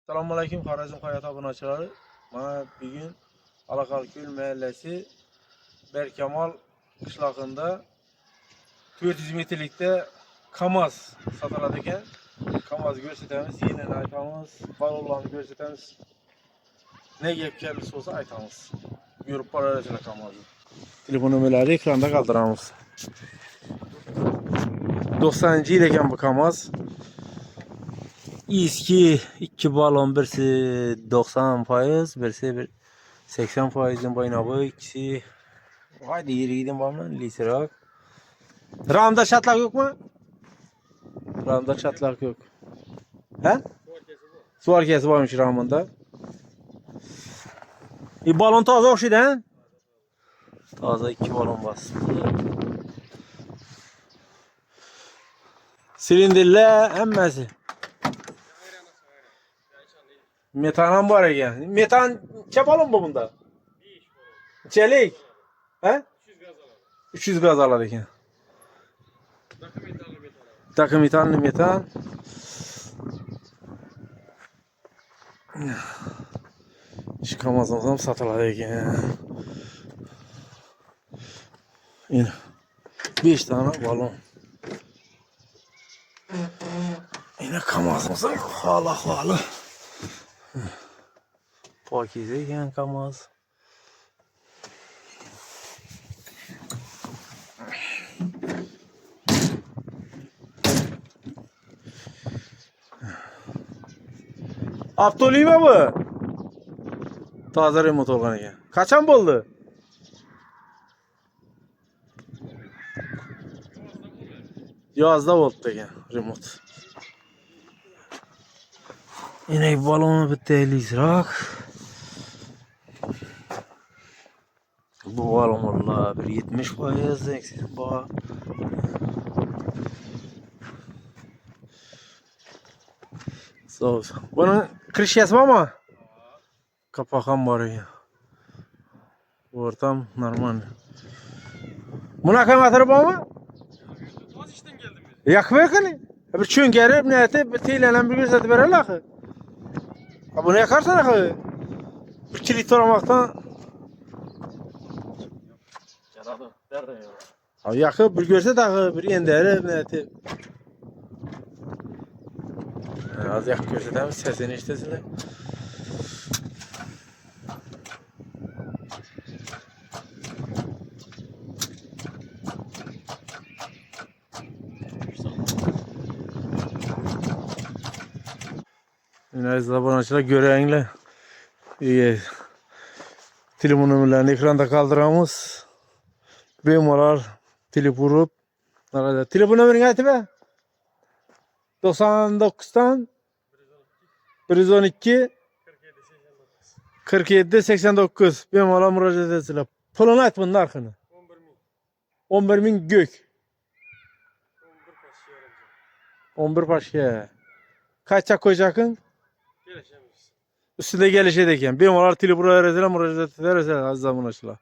Selamünaleyküm Xorazm hayat abunəçiləri. Bana bir gün Alakalkül Mahallesi Berkemal qışlağında 400 metrlikdə KAMAZ satıladıkən KAMAZ göstərəmiz, yeni aytamiz, var olanı göstərəmiz. Ne gəlmiş olsa aytamiz. Görüb bararacaq KAMAZı. Telefon nömrələri ekranda qaldıramız. 90-cı il ekan bu KAMAZ. İski 2 balon, birisi 90%, birisi 80%'in boyuna ikisi. Haydi yürüydüm bana litrak. Ramda çatlak yok mu? Ramda çatlak yok. He? Su arkası varmış ramında. Balon taze oxşuydu he? Taze 2 balon bastı. Silindirler hemmesi. Metan var ya. Metan çapalım mı bunda? Çelik. He? 300 gaz aladı ki. Takım metanlı metan. Çıkamazsam satıladı ki. Yine 5 tane balon. Yine kamazımıza hala. Pakize yani kamaz. Aptoliva bu. Taze remote olgan ekan. Qachon bo'ldi? Yozda bo'ldi ekan remote. Yine balonu bitta elizroq. Bu balon vallahi bir 70% bor. Soğuz. Bunun krişyası var mı? Kapak ham bor ekan. Ortam normal. Buna akkumulyator bormi? Toz ishdan keldim. Yoqib qani? Bir cho'nkarib, niyati bir teylanan bir ko'rsatib berarlar. Buni yoqarsan axir. Bir kilit to'ramoqdan. Janobi, darrov. Yoqib bir ko'rsat axir, bir endirib, niyati. Az yoqib ko'rsatamiz, sesini eshitasizlar. Aziz abunəçilər görəyinlə telefon nömrələrini ekranda qaldıramiz. Bemalol telefon vurup telefon nömrəni aytib be? 99'dan 112 47 89 bemalol müracaat etsizlar. Pulunu ayt bunun narxını. 11.000 gök. 11 paşka. Kaç koyacaksın? Üstünde gelişecek yani. Benim oralar telefon müracaat ederseniz aziz abunəçilər.